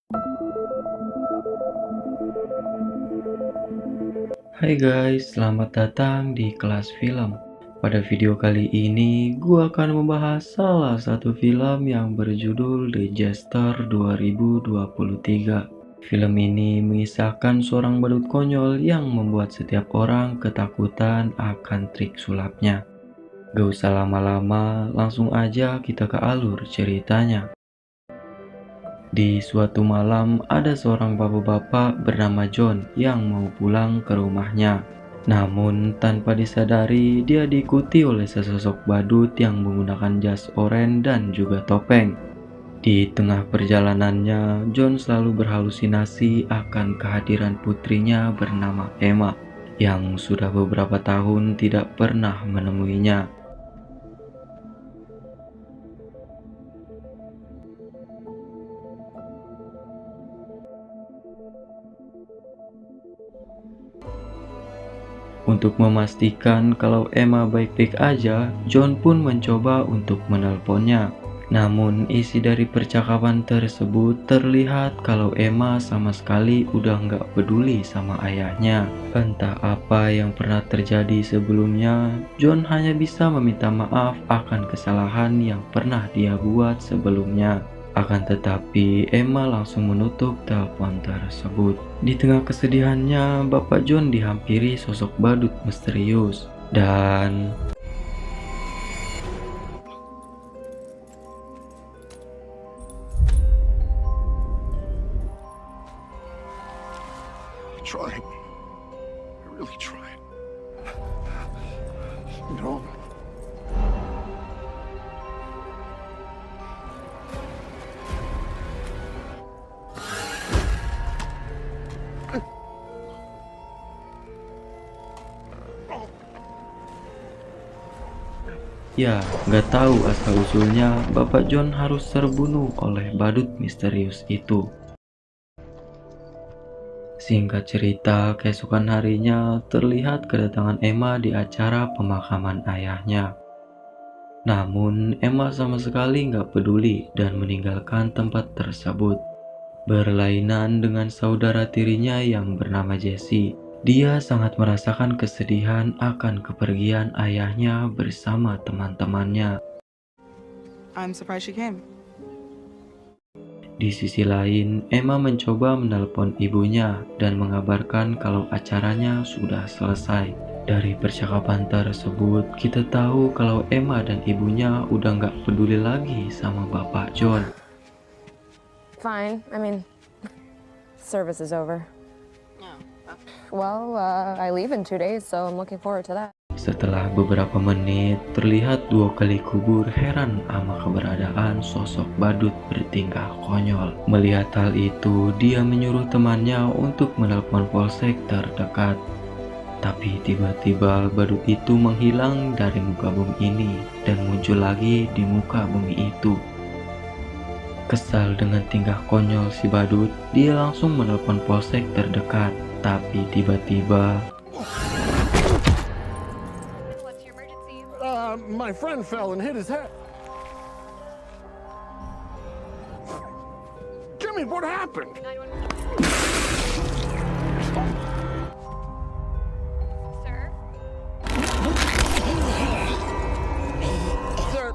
Hai guys, selamat datang di kelas film. Pada video kali ini, gua akan membahas salah satu film yang berjudul The Jester 2023. Film ini mengisahkan seorang badut konyol yang membuat setiap orang ketakutan akan trik sulapnya. Gak usah lama-lama, langsung aja kita ke alur ceritanya. Di suatu malam, ada seorang bapak-bapak bernama John yang mau pulang ke rumahnya. Namun, tanpa disadari, dia diikuti oleh sesosok badut yang menggunakan jas oranye dan juga topeng. Di tengah perjalanannya, John selalu berhalusinasi akan kehadiran putrinya bernama Emma, yang sudah beberapa tahun tidak pernah menemuinya. Untuk memastikan kalau Emma baik-baik aja, John pun mencoba untuk menelponnya. Namun isi dari percakapan tersebut terlihat kalau Emma sama sekali udah nggak peduli sama ayahnya. Entah apa yang pernah terjadi sebelumnya, John hanya bisa meminta maaf akan kesalahan yang pernah dia buat sebelumnya. Akan tetapi, Emma langsung menutup telepon tersebut. Di tengah kesedihannya, Bapak John dihampiri sosok badut misterius. Dan Trying. I really tried. No. ya, nggak tahu asal-usulnya Bapak John harus terbunuh oleh badut misterius itu. Singkat cerita, keesokan harinya terlihat kedatangan Emma di acara pemakaman ayahnya. Namun, Emma sama sekali nggak peduli dan meninggalkan tempat tersebut. Berlainan dengan saudara tirinya yang bernama Jesse, dia sangat merasakan kesedihan akan kepergian ayahnya bersama teman-temannya. I'm surprised she came. Di sisi lain, Emma mencoba menelpon ibunya dan mengabarkan kalau acaranya sudah selesai. Dari percakapan tersebut, kita tahu kalau Emma dan ibunya udah nggak peduli lagi sama Bapak John. Fine. I mean, service is over. Well, I leave in 2 days, so I'm looking forward to that. Setelah beberapa menit, terlihat dua kali kubur heran sama keberadaan sosok badut bertingkah konyol. Melihat hal itu, dia menyuruh temannya untuk menelpon polsek terdekat. Tapi tiba-tiba badut itu menghilang dari muka bumi ini dan muncul lagi di muka bumi itu. Kesal dengan tingkah konyol si badut, dia langsung menelpon polsek terdekat. Tapi tiba-tiba My friend fell and hit his head. Jimmy, what happened? Sir? Sir.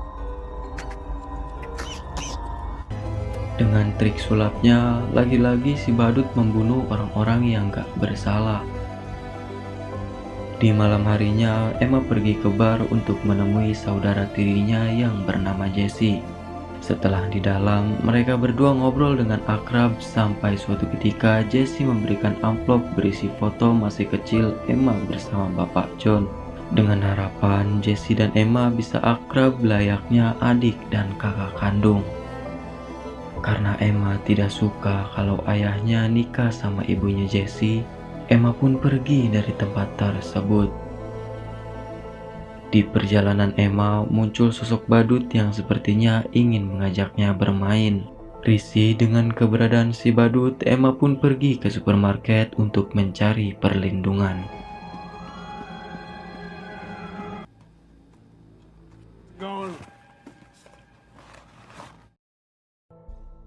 dengan trik sulapnya, lagi-lagi si badut membunuh orang-orang yang gak bersalah. Di malam harinya, Emma pergi ke bar untuk menemui saudara tirinya yang bernama Jesse. Setelah di dalam, mereka berdua ngobrol dengan akrab sampai suatu ketika Jesse memberikan amplop berisi foto masih kecil Emma bersama Bapak John. Dengan harapan Jesse dan Emma bisa akrab layaknya adik dan kakak kandung. Karena Emma tidak suka kalau ayahnya nikah sama ibunya Jesse, Emma pun pergi dari tempat tersebut. Di perjalanan Emma muncul sosok badut yang sepertinya ingin mengajaknya bermain. Risih dengan keberadaan si badut, Emma pun pergi ke supermarket untuk mencari perlindungan.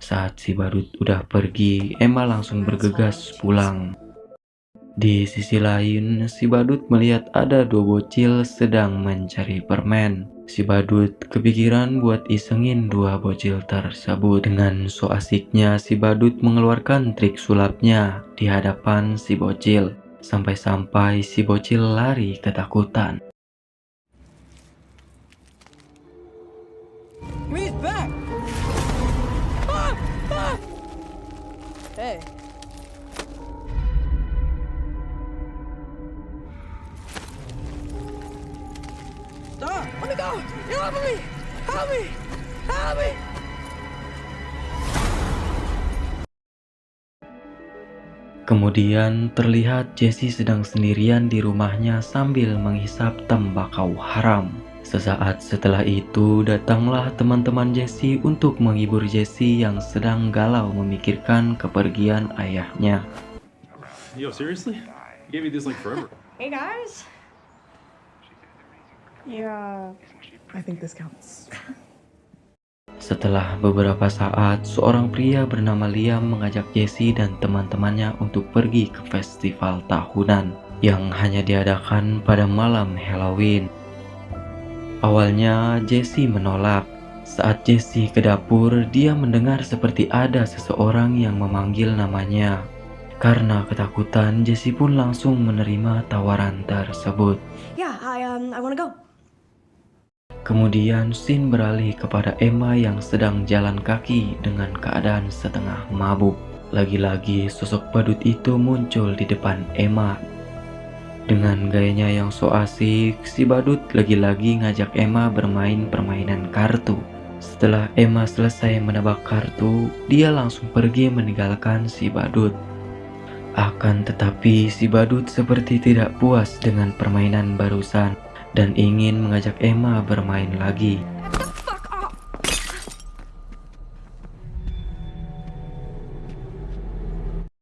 Saat si badut udah pergi, Emma langsung bergegas pulang. Di sisi lain, si badut melihat ada dua bocil sedang mencari permen. Si badut kepikiran buat isengin dua bocil tersebut. Dengan so asiknya, si badut mengeluarkan trik sulapnya di hadapan si bocil. Sampai-sampai si bocil lari ketakutan. He's back! Ah! Ah! Hey. Stop! Let me go! Get off of me! Help me! Help me! Kemudian terlihat Jesse sedang sendirian di rumahnya sambil menghisap tembakau haram. Sesaat setelah itu datanglah teman-teman Jesse untuk menghibur Jesse yang sedang galau memikirkan kepergian ayahnya. Yo, seriously? You gave me this like forever. Hey guys. Yeah, I think this counts. Setelah beberapa saat, seorang pria bernama Liam mengajak Jesse dan teman-temannya untuk pergi ke festival tahunan yang hanya diadakan pada malam Halloween. Awalnya Jesse menolak. Saat Jesse ke dapur, dia mendengar seperti ada seseorang yang memanggil namanya. Karena ketakutan, Jesse pun langsung menerima tawaran tersebut. yeah, I want to go. Kemudian scene beralih kepada Emma yang sedang jalan kaki dengan keadaan setengah mabuk. Lagi-lagi sosok badut itu muncul di depan Emma. Dengan gayanya yang so asik, si badut lagi-lagi ngajak Emma bermain permainan kartu. Setelah Emma selesai menebak kartu, dia langsung pergi meninggalkan si badut. Akan tetapi si badut seperti tidak puas dengan permainan barusan dan ingin mengajak Emma bermain lagi.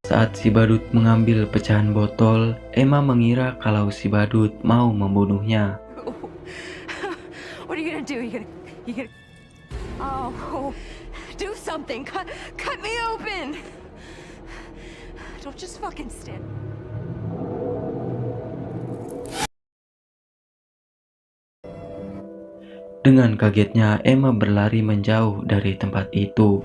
Saat si badut mengambil pecahan botol, Emma mengira kalau si badut mau membunuhnya. What are you gonna do? You gonna? Oh, do something. Cut me open. Don't just fucking stand. Dengan kagetnya, Emma berlari menjauh dari tempat itu.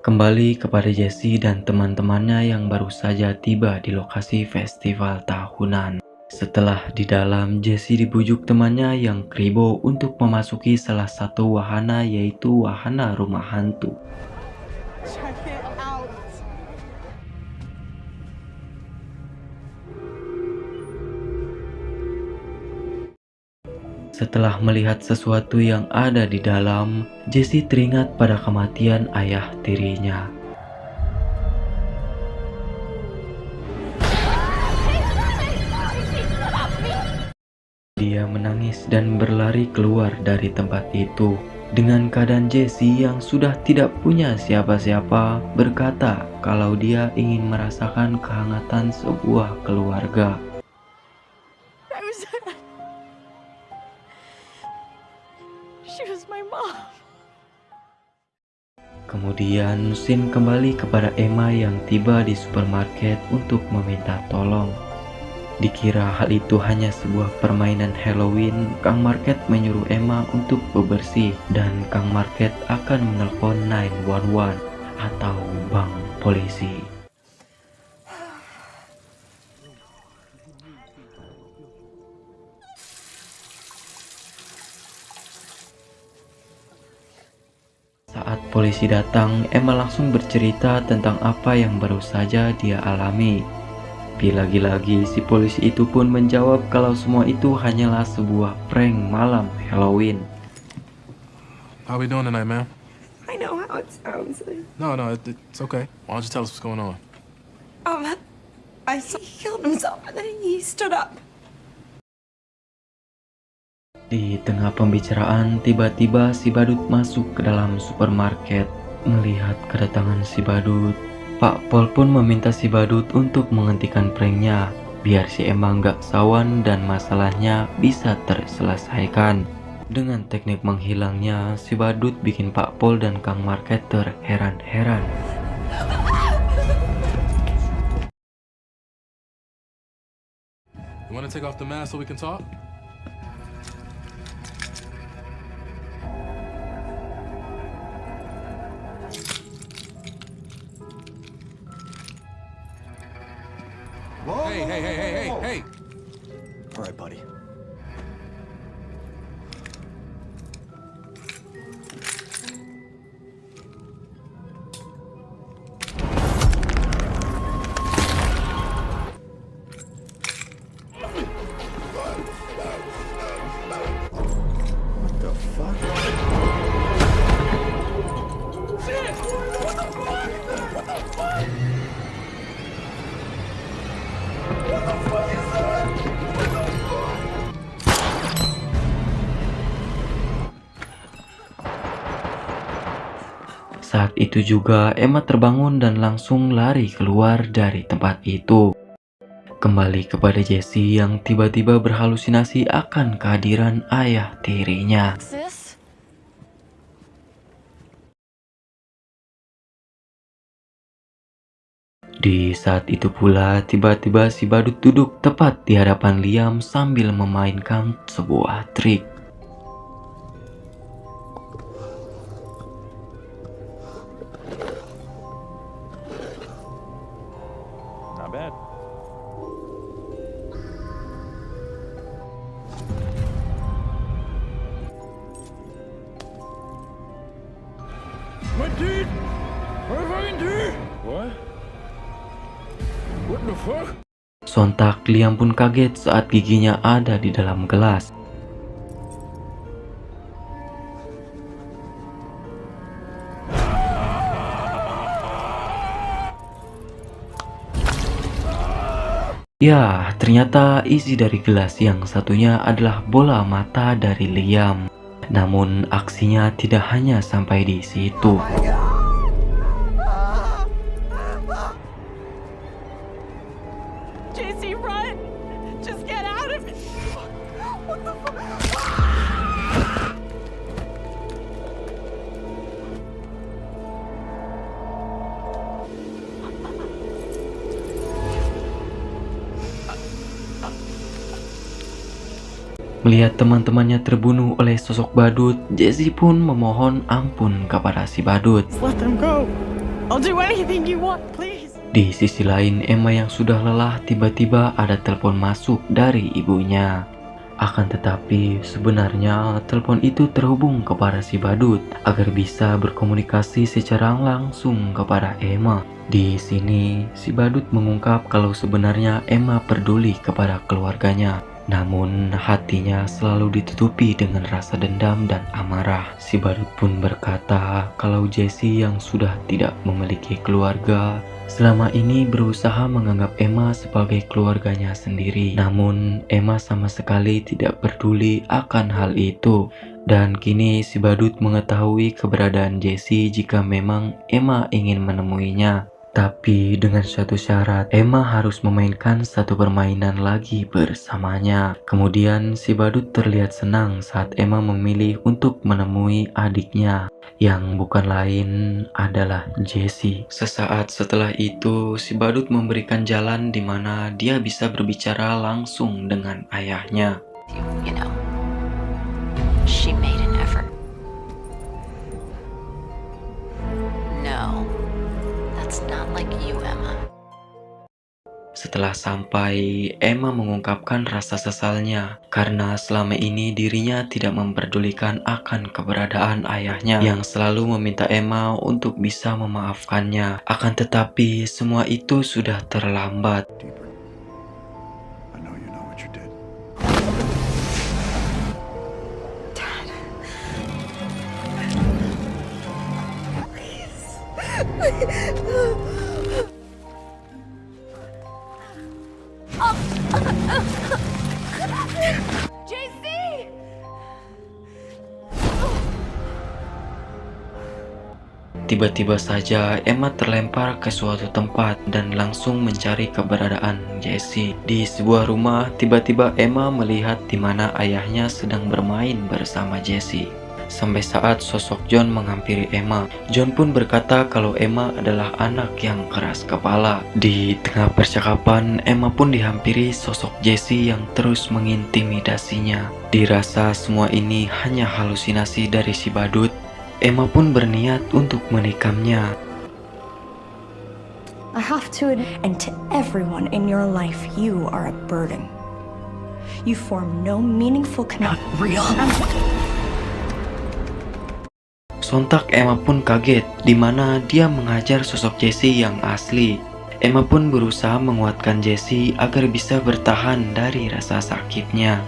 Kembali kepada Jesse dan teman-temannya yang baru saja tiba di lokasi festival tahunan. Setelah di dalam, Jesse dibujuk temannya yang kribo untuk memasuki salah satu wahana, yaitu wahana rumah hantu. Check it out. Setelah melihat sesuatu yang ada di dalam, Jesse teringat pada kematian ayah tirinya. Dia menangis dan berlari keluar dari tempat itu. Dengan keadaan Jesse yang sudah tidak punya siapa-siapa berkata kalau dia ingin merasakan kehangatan sebuah keluarga. She was my mom. Kemudian scene kembali kepada Emma yang tiba di supermarket untuk meminta tolong. Dikira hal itu hanya sebuah permainan Halloween, Kang Market menyuruh Emma untuk bebersih dan Kang Market akan menelpon 911 atau bank polisi. Saat polisi datang, Emma langsung bercerita tentang apa yang baru saja dia alami. Tapi lagi-lagi si polisi itu pun menjawab kalau semua itu hanyalah sebuah prank malam Halloween. How we doing tonight, ma'am? I know how it sounds. No, it's okay. Why don't you tell us what's going on? I saw he killed himself and then he stood up. Di tengah pembicaraan, tiba-tiba si badut masuk ke dalam supermarket. Melihat kedatangan si badut, Pak Pol pun meminta si badut untuk menghentikan pranknya, biar si Emma nggak sawan dan masalahnya bisa terselesaikan. Dengan teknik menghilangnya, si badut bikin Pak Pol dan Kang Market terheran-heran. You want to take off the mask so we can talk? Hey. All right, buddy. What the fuck? Saat itu juga Emma terbangun dan langsung lari keluar dari tempat itu. Kembali kepada Jessie yang tiba-tiba berhalusinasi akan kehadiran ayah tirinya. Sis? Di saat itu pula tiba-tiba si badut duduk tepat di hadapan Liam sambil memainkan sebuah trik. Not bad. My teeth! My fucking teeth! What? What the fuck? Sontak Liam pun kaget saat giginya ada di dalam gelas. Ya, ternyata isi dari gelas yang satunya adalah bola mata dari Liam. Namun aksinya tidak hanya sampai di situ. JC, run! Just get out of it! What the fuck? Melihat teman-temannya terbunuh oleh sosok badut, Jessie pun memohon ampun kepada si badut. Let them go. I'll do anything you want, please. Di sisi lain, Emma yang sudah lelah tiba-tiba ada telepon masuk dari ibunya. Akan tetapi, sebenarnya telepon itu terhubung kepada si badut agar bisa berkomunikasi secara langsung kepada Emma. Di sini, si badut mengungkap kalau sebenarnya Emma peduli kepada keluarganya. Namun hatinya selalu ditutupi dengan rasa dendam dan amarah. Si badut pun berkata kalau Jessie yang sudah tidak memiliki keluarga selama ini berusaha menganggap Emma sebagai keluarganya sendiri. Namun Emma sama sekali tidak peduli akan hal itu. Dan kini si badut mengetahui keberadaan Jessie jika memang Emma ingin menemuinya. Tapi dengan satu syarat, Emma harus memainkan satu permainan lagi bersamanya. Kemudian si badut terlihat senang saat Emma memilih untuk menemui adiknya, yang bukan lain adalah Jessie. Sesaat setelah itu, si badut memberikan jalan di mana dia bisa berbicara langsung dengan ayahnya. You know, she made an effort. No, that's not like you, Emma. Setelah sampai, Emma mengungkapkan rasa sesalnya karena selama ini dirinya tidak memperdulikan akan keberadaan ayahnya yang selalu meminta Emma untuk bisa memaafkannya. Akan tetapi semua itu sudah terlambat. Deeper. I know you know what you did. JC! Tiba-tiba saja Emma terlempar ke suatu tempat dan langsung mencari keberadaan Jesse. Di sebuah rumah, tiba-tiba Emma melihat di mana ayahnya sedang bermain bersama Jesse. Sampai saat sosok John menghampiri Emma, John pun berkata kalau Emma adalah anak yang keras kepala. Di tengah percakapan, Emma pun dihampiri sosok Jesse yang terus mengintimidasinya. Dirasa semua ini hanya halusinasi dari si badut, Emma pun berniat untuk menikamnya. I have to admit, and to everyone in your life, you are a burden. You form no meaningful connection. Real. Sontak Emma pun kaget di mana dia mengajar sosok Jesse yang asli. Emma pun berusaha menguatkan Jesse agar bisa bertahan dari rasa sakitnya.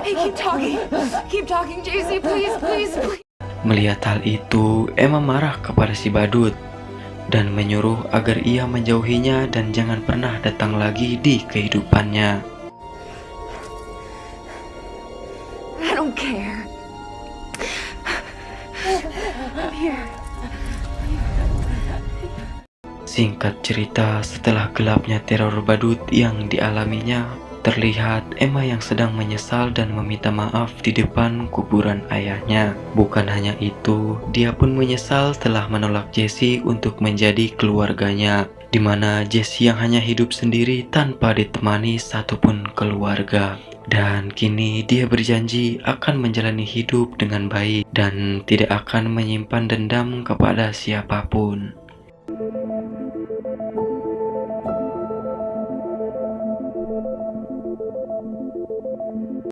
Hey, keep talking, JC, please, please, please. Melihat hal itu, Emma marah kepada si badut dan menyuruh agar ia menjauhinya dan jangan pernah datang lagi di kehidupannya. I don't care. I'm here. Singkat cerita, setelah gelapnya teror badut yang dialaminya, terlihat Emma yang sedang menyesal dan meminta maaf di depan kuburan ayahnya. Bukan hanya itu, dia pun menyesal telah menolak Jesse untuk menjadi keluarganya, di mana Jesse yang hanya hidup sendiri tanpa ditemani satupun keluarga. Dan kini dia berjanji akan menjalani hidup dengan baik dan tidak akan menyimpan dendam kepada siapapun.